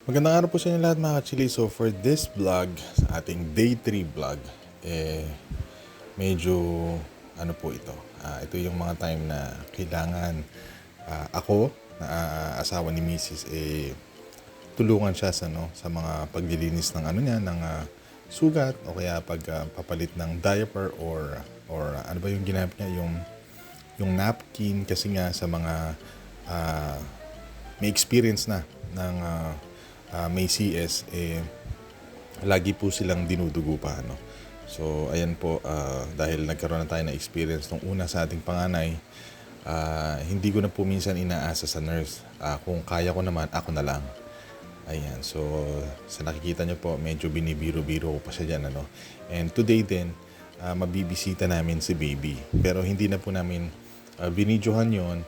Magandang araw po sa inyo lahat mga ka-chili. So for this vlog, sa ating day 3 vlog, medyo ano po ito. Ito yung mga time na kailangan ako, na asawa ni Mrs. Tulungan siya sa mga paglilinis ng ano niya, ng sugat o kaya papalit ng diaper or ano ba yung ginamit niya, yung napkin kasi nga sa mga may experience na ng may CS, lagi po silang dinudugo pa. So, ayan po, dahil nagkaroon na tayo ng experience nung una sa ating panganay, hindi ko na po minsan inaasa sa nurse. Kung kaya ko naman, ako na lang. Ayan, so sa nakikita nyo po, medyo binibiro-biro ko pa siya dyan. And today din, mabibisita namin si baby. Pero hindi na po namin binidyohan yon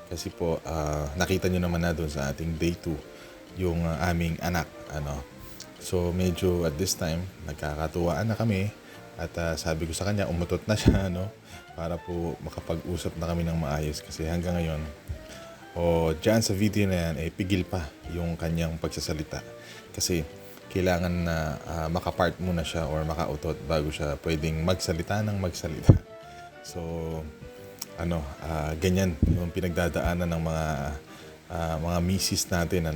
kasi po nakita nyo naman na doon sa ating day 2 yung aming anak. So medyo at this time, nagkakatuwaan na kami at sabi ko sa kanya, umutot na siya para po makapag-usap na kami ng maayos kasi hanggang ngayon dyan sa video na yan, pigil pa yung kanyang pagsasalita. Kasi kailangan na makapart muna siya or makautot bago siya pwedeng magsalita ng magsalita. So, ganyan yung pinagdadaanan ng mga misis natin,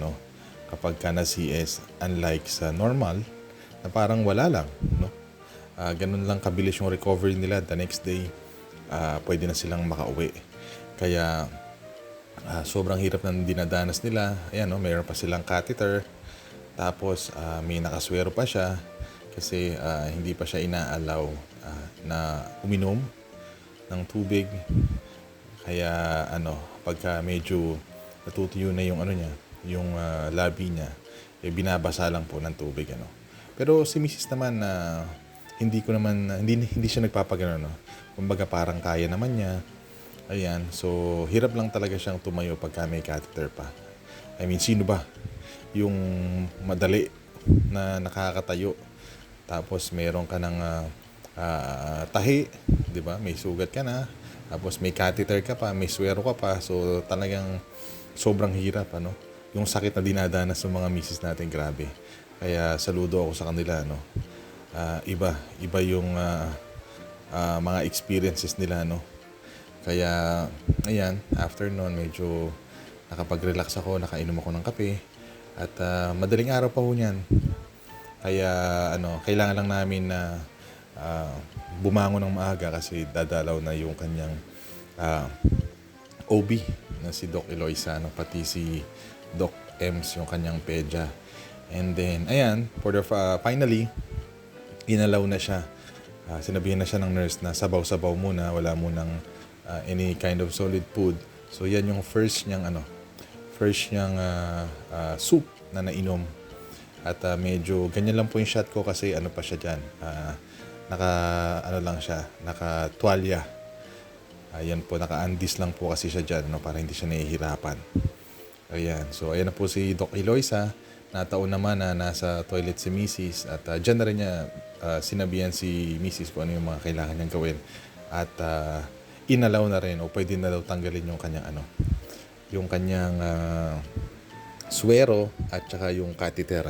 kapag ka na CS, unlike sa normal, na parang wala lang, ganun lang kabilis yung recovery nila. The next day, pwede na silang makauwi. Kaya, sobrang hirap ng dinadanas nila. Ayan, mayroon pa silang catheter. Tapos, may nakaswero pa siya kasi hindi pa siya ina-allow na uminom ng tubig. Kaya, pagka medyo natutuyo na yung niya, yung labi niya, binabasa lang po ng tubig. Pero si Mrs. naman, hindi siya nagpapagano. Kumbaga parang kaya naman niya. Ayan, so hirap lang talaga siyang tumayo pagka may catheter pa. I mean, sino ba yung madali na nakakatayo tapos meron ka ng tahi, di ba? May sugat ka na, tapos may catheter ka pa, may swero ka pa. So talagang sobrang hirap, yung sakit na dinadanas ng mga misis natin, grabe. Kaya saludo ako sa kanila, iba yung mga experiences nila, Kaya, ayan, after noon, medyo nakapag-relax ako, nakainom ako ng kape. At madaling araw pa ho niyan. Kaya, kailangan lang namin na bumangon ng maaga kasi dadalaw na yung kanyang OB na si Doc Eloisa, pati si Doc Ems, yung kanyang pedya. And then, ayan, finally, inalaw na siya. Sinabihan na siya ng nurse na sabaw-sabaw muna, wala munang any kind of solid food. So yan yung first niyang soup na nainom. At medyo ganyan lang po yung shot ko kasi pa siya diyan. Naka tuwalya. Ayan po, naka-undis lang po kasi siya diyan, para hindi siya nahihirapan. Ayan. So ayan na po si Doc Eloisa. Nataon naman na nasa toilet si Mrs. At diyan na rin niya sinabihan si Mrs. kung ano yung mga kailangan niyang gawin. At inalaw na rin o pwede na daw tanggalin yung kanyang swero at saka yung catheter,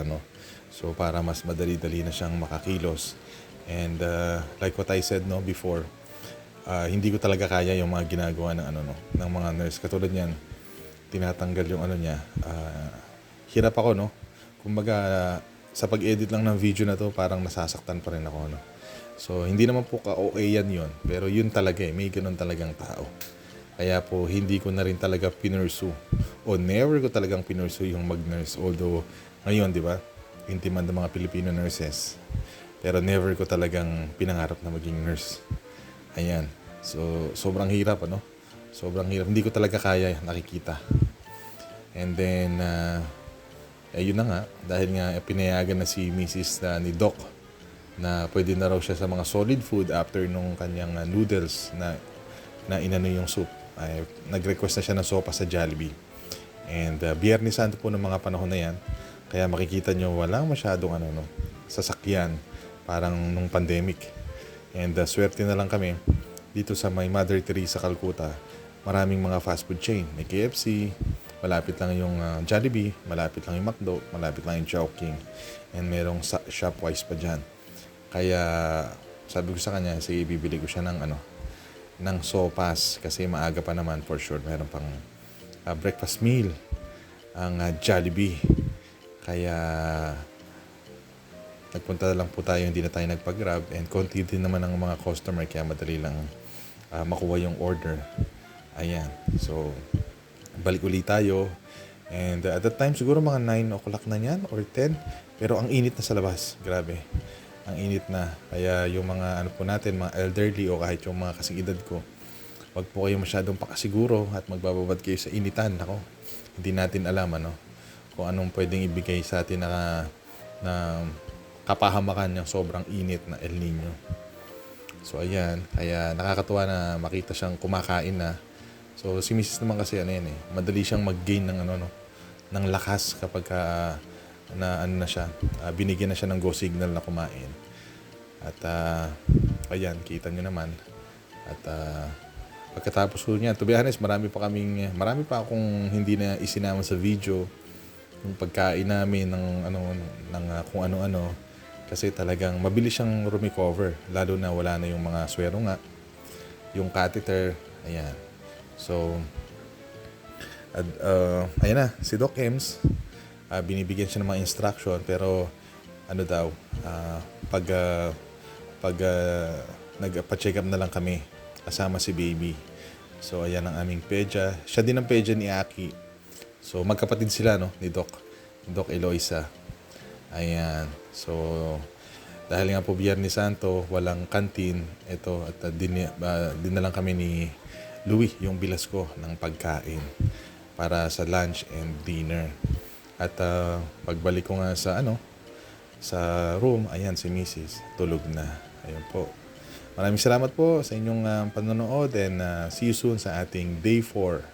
So para mas madali-dali na siyang makakilos. And like what I said before, hindi ko talaga kaya yung mga ginagawa ng mga nurse. Katulad niyan, tinatanggal yung niya. Hirap ako, Kumbaga, sa pag-edit lang ng video na to, parang nasasaktan pa rin ako, So, hindi naman po ka-OA yan, pero yun talaga may ganun talagang tao. Kaya po, hindi ko na rin talaga pinursu. O never ko talagang pinursu yung mag-nurse. Although, ngayon, di ba, in demand ng mga Filipino nurses. Pero never ko talagang pinangarap na maging nurse. Ayan. So, sobrang hirap, Sobrang hirap. Hindi ko talaga kaya nakikita. And then, ayun na nga, dahil nga pinayagan na si Mrs. ni Doc na pwede na raw siya sa mga solid food after nung kanyang noodles na inano yung soup. Nag-request na siya ng sopa sa Jollibee. And Biyernes Santo po ng mga panahon na yan. Kaya makikita nyo walang masyadong sasakyan parang nung pandemic. And swerte na lang kami dito sa may Mother Teresa Calcutta. Maraming mga fast food chain. May KFC, malapit lang yung Jollibee, malapit lang yung McDo, malapit lang yung Chowking. And merong Shopwise pa dyan. Kaya sabi ko sa kanya, sige bibili ko siya ng sopas kasi maaga pa naman for sure. Meron pang breakfast meal ang Jollibee. Kaya nagpunta lang po tayo, hindi na tayo nagpag-grab and konti din naman ang mga customer kaya madali lang makuha yung order. Ayan. So, balik ulit tayo. And at that time, siguro mga 9 o'clock na yan or 10. Pero ang init na sa labas. Grabe. Ang init na. Kaya yung mga ano po natin, mga elderly o kahit yung mga kasing edad ko, wag po kayo masyadong pakasiguro at magbababad kayo sa initan. Ako, hindi natin alam kung anong pwedeng ibigay sa atin na kapahamakan yung sobrang init na El Nino. So ayan, kaya nakakatuwa na makita siyang kumakain na. So si Mrs. naman kasi madali siyang mag-gain ng ng lakas kapag na siya, binigyan na siya ng go signal na kumain. At ayan, kita niyo naman. At pagkatapos ko niya, to be honest, marami pa akong hindi na isinama sa video yung pagkain namin ng kung ano-ano. Kasi talagang mabilis siyang recover, lalo na wala na yung mga swero nga, yung catheter, ayan. So, ayan na, si Doc Ems, binibigyan siya ng mga instruction, pero pag nagpa-check up na lang kami, kasama si baby. So, ayan ang aming pedya. Siya din ang pedya ni Aki. So, magkapatid sila, ni Doc Eloisa. Ayan. So, dahil nga po Biyernes Santo, walang kantin. Ito, at din na lang kami ni Louie, yung bilas ko, ng pagkain para sa lunch and dinner. At pagbalik ko nga sa room, ayan si Mrs. tulog na. Ayun po. Maraming salamat po sa inyong panonood and see you soon sa ating Day 4